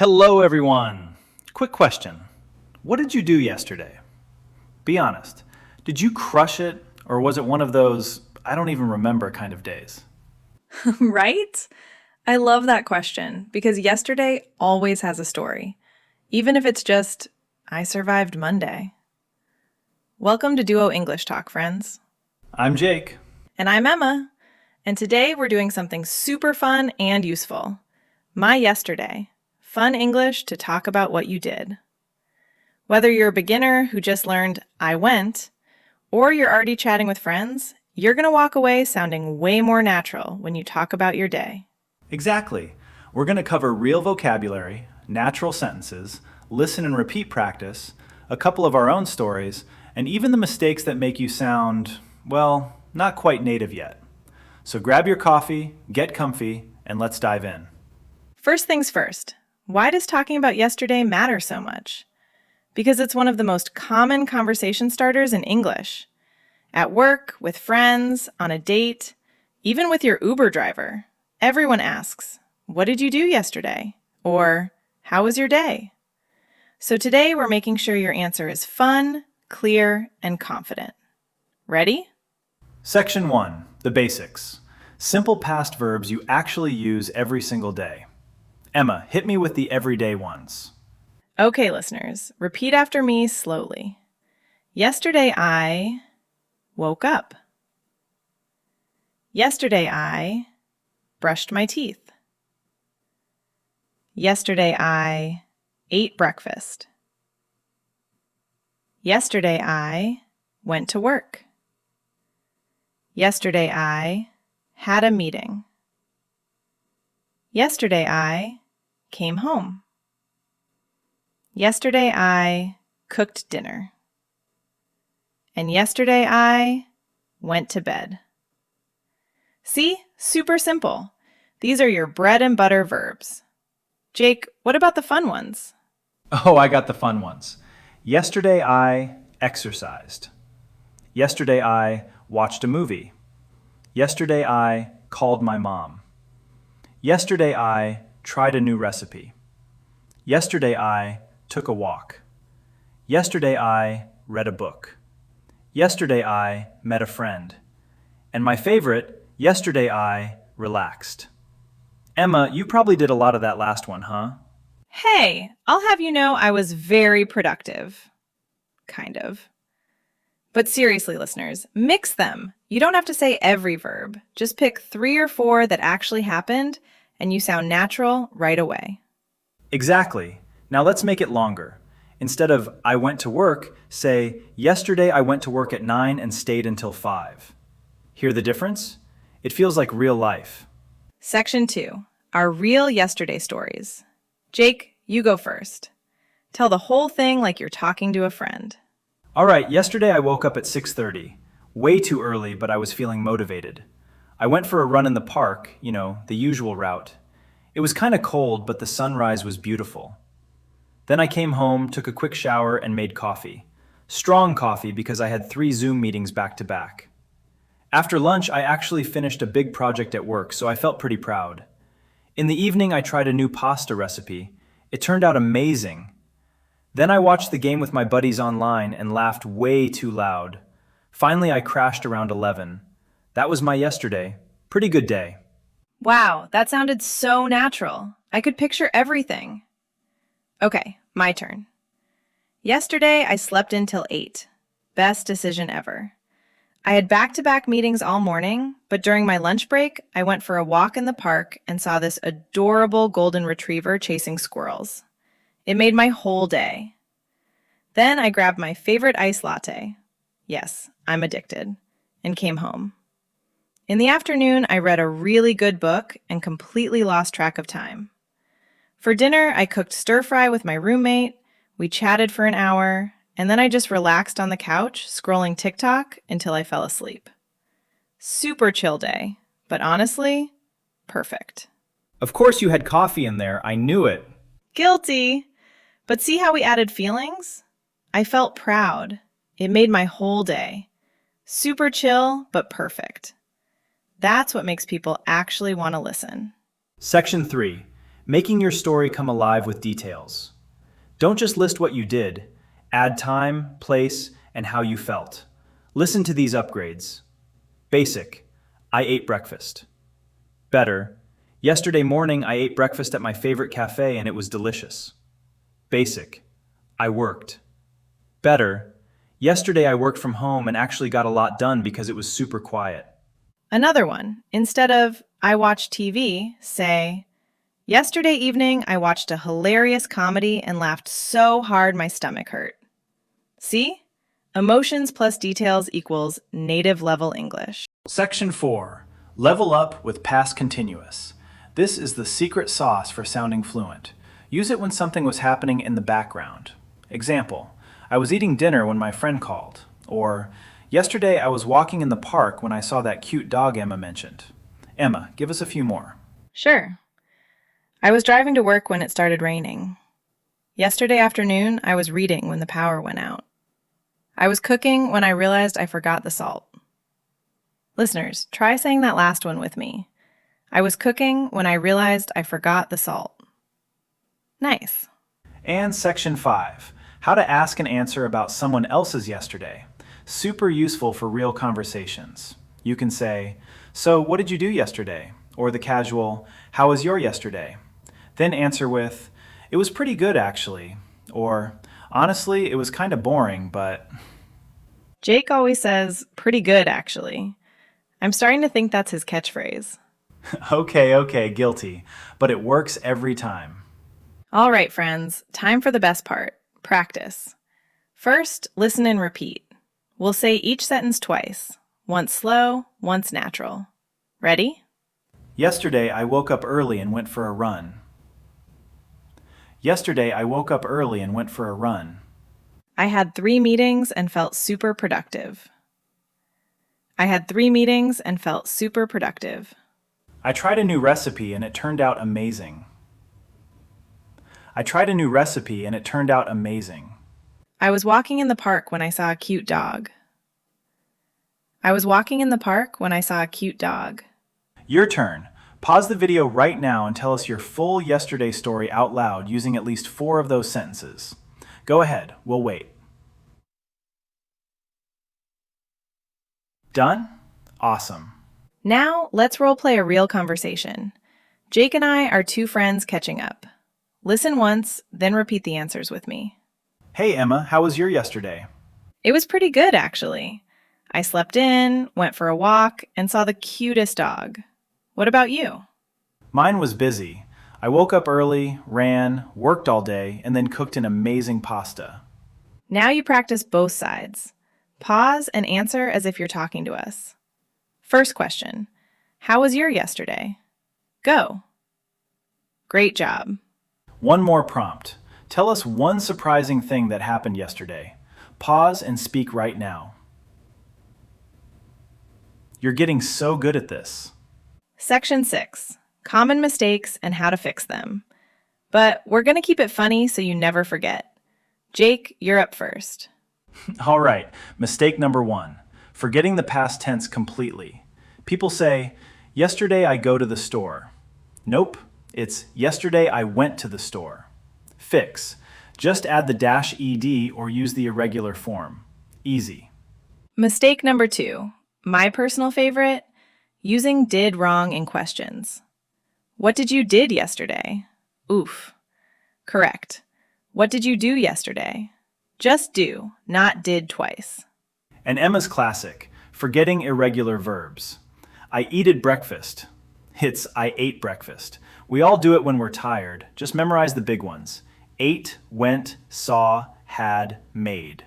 Hello, everyone. Quick question. What did you do yesterday? Be honest. Did you crush it, or was it one of those, I don't even remember kind of days? Right? I love that question because yesterday always has a story, even if it's just, I survived Monday. Welcome to Duo English Talk, friends. I'm Jake. And I'm Emma. And today we're doing something super fun and useful. My yesterday. Fun English to talk about what you did. Whether you're a beginner who just learned I went, or you're already chatting with friends, you're going to walk away sounding way more natural when you talk about your day. Exactly. We're going to cover real vocabulary, natural sentences, listen and repeat practice, a couple of our own stories, and even the mistakes that make you sound, well, not quite native yet. So grab your coffee, get comfy, and let's dive in. First things first, why does talking about yesterday matter so much? Because it's one of the most common conversation starters in English. At work, with friends, on a date, even with your Uber driver, everyone asks, "What did you do yesterday?" Or, "How was your day?" So today we're making sure your answer is fun, clear, and confident. Ready? Section 1, the basics. Simple past verbs you actually use every single day. Emma, hit me with the everyday ones. Okay, listeners, repeat after me slowly. Yesterday I woke up. Yesterday I brushed my teeth. Yesterday I ate breakfast. Yesterday I went to work. Yesterday I had a meeting. Yesterday I came home. Yesterday I cooked dinner. And yesterday I went to bed. See? Super simple. These are your bread and butter verbs. Jake, what about the fun ones? Oh, I got the fun ones. Yesterday I exercised. Yesterday I watched a movie. Yesterday I called my mom. Yesterday I tried a new recipe. Yesterday I took a walk. Yesterday I read a book. Yesterday I met a friend. And my favorite, yesterday I relaxed. Emma, you probably did a lot of that last one, huh? Hey, I'll have you know I was very productive. Kind of. But seriously, listeners, mix them. You don't have to say every verb. Just pick 3 or 4 that actually happened, and you sound natural right away. Exactly. Now let's make it longer. Instead of I went to work, say yesterday I went to work at 9 and stayed until 5. Hear the difference? It feels like real life. Section 2, our real yesterday stories. Jake, you go first. Tell the whole thing like you're talking to a friend. All right, yesterday I woke up at 6:30. Way too early, but I was feeling motivated. I went for a run in the park, the usual route. It was kind of cold, but the sunrise was beautiful. Then I came home, took a quick shower, and made coffee. Strong coffee because I had 3 Zoom meetings back to back. After lunch, I actually finished a big project at work, so I felt pretty proud. In the evening, I tried a new pasta recipe. It turned out amazing. Then I watched the game with my buddies online and laughed way too loud. Finally, I crashed around 11. That was my yesterday. Pretty good day. Wow, that sounded so natural. I could picture everything. Okay, my turn. Yesterday, I slept until 8. Best decision ever. I had back-to-back meetings all morning, but during my lunch break, I went for a walk in the park and saw this adorable golden retriever chasing squirrels. It made my whole day. Then I grabbed my favorite iced latte. Yes, I'm addicted. And came home. In the afternoon, I read a really good book and completely lost track of time. For dinner, I cooked stir-fry with my roommate, we chatted for an hour, and then I just relaxed on the couch, scrolling TikTok until I fell asleep. Super chill day, but honestly, perfect. Of course, you had coffee in there. I knew it. Guilty! But see how we added feelings? I felt proud. It made my whole day. Super chill, but perfect. That's what makes people actually want to listen. Section 3. making your story come alive with details. Don't just list what you did, add time, place, and how you felt. Listen to these upgrades. Basic, I ate breakfast. Better, yesterday morning I ate breakfast at my favorite cafe and it was delicious. Basic, I worked. Better, yesterday I worked from home and actually got a lot done because it was super quiet. Another one. Instead of I watched TV, say, yesterday evening I watched a hilarious comedy and laughed so hard my stomach hurt. See? Emotions plus details equals native level English. Section 4. Level up with past continuous. This is the secret sauce for sounding fluent. Use it when something was happening in the background. Example, I was eating dinner when my friend called. Or, yesterday I was walking in the park when I saw that cute dog Emma mentioned. Emma, give us a few more. Sure. I was driving to work when it started raining. Yesterday afternoon, I was reading when the power went out. I was cooking when I realized I forgot the salt. Listeners, try saying that last one with me. I was cooking when I realized I forgot the salt. Nice. And Section 5. How to ask and answer about someone else's yesterday. Super useful for real conversations. You can say, so what did you do yesterday? Or the casual, how was your yesterday? Then answer with, it was pretty good actually. Or, honestly, it was kind of boring, but... Jake always says, pretty good actually. I'm starting to think that's his catchphrase. Okay, guilty. But it works every time. All right, friends, time for the best part, practice. First, listen and repeat. We'll say each sentence twice, once slow, once natural. Ready? Yesterday, I woke up early and went for a run. Yesterday, I woke up early and went for a run. I had 3 meetings and felt super productive. I had 3 meetings and felt super productive. I tried a new recipe and it turned out amazing. I tried a new recipe and it turned out amazing. I was walking in the park when I saw a cute dog. I was walking in the park when I saw a cute dog. Your turn. Pause the video right now and tell us your full yesterday story out loud using at least 4 of those sentences. Go ahead, we'll wait. Done? Awesome. Now, let's roleplay a real conversation. Jake and I are 2 friends catching up. Listen once, then repeat the answers with me. Hey Emma, how was your yesterday? It was pretty good, actually. I slept in, went for a walk, and saw the cutest dog. What about you? Mine was busy. I woke up early, ran, worked all day, and then cooked an amazing pasta. Now you practice both sides. Pause and answer as if you're talking to us. First question, how was your yesterday? Go. Great job. One more prompt. Tell us one surprising thing that happened yesterday. Pause and speak right now. You're getting so good at this. Section 6, common mistakes and how to fix them. But we're going to keep it funny so you never forget. Jake, you're up first. All right, mistake number 1. Forgetting the past tense completely. People say, yesterday I go to the store. Nope, it's yesterday I went to the store. Fix. Just add the -ed or use the irregular form. Easy. Mistake number 2, my personal favorite, using did wrong in questions. What did you did yesterday? Oof. Correct. What did you do yesterday? Just do, not did twice. And Emma's classic, forgetting irregular verbs. I eated breakfast. It's I ate breakfast. We all do it when we're tired. Just memorize the big ones. Ate, went, saw, had, made.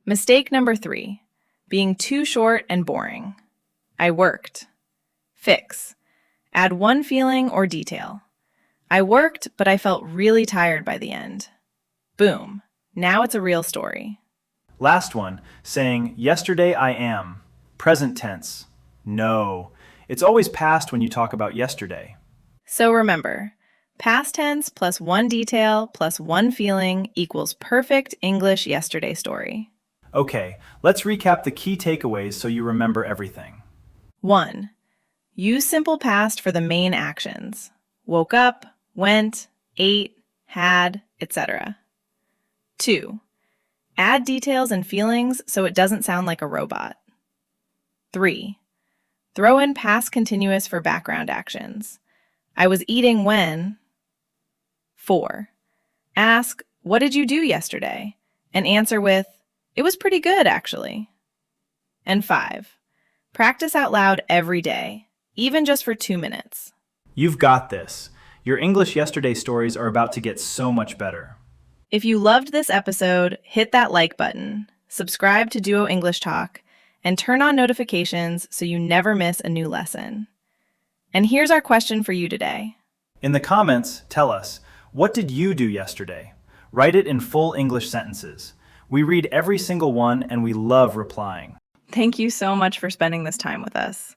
Mistake number 3, being too short and boring. I worked. Fix. Add one feeling or detail. I worked, but I felt really tired by the end. Boom. Now it's a real story. Last one, saying, yesterday I am. Present tense. No. It's always past when you talk about yesterday. So remember, past tense plus one detail plus one feeling equals perfect English yesterday story. Okay, let's recap the key takeaways so you remember everything. 1. Use simple past for the main actions. Woke up, went, ate, had, etc. 2. Add details and feelings so it doesn't sound like a robot. 3. Throw in past continuous for background actions. I was eating when. 4. Ask, what did you do yesterday? And answer with, it was pretty good, actually. And 5. Practice out loud every day, even just for 2 minutes. You've got this. Your English yesterday stories are about to get so much better. If you loved this episode, hit that like button, subscribe to Duo English Talk, and turn on notifications so you never miss a new lesson. And here's our question for you today. In the comments, tell us, what did you do yesterday? Write it in full English sentences. We read every single one and we love replying. Thank you so much for spending this time with us.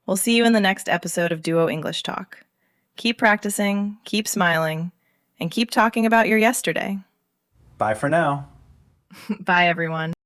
We'll see you in the next episode of Duo English Talk. Keep practicing, keep smiling, and keep talking about your yesterday. Bye for now. Bye, everyone.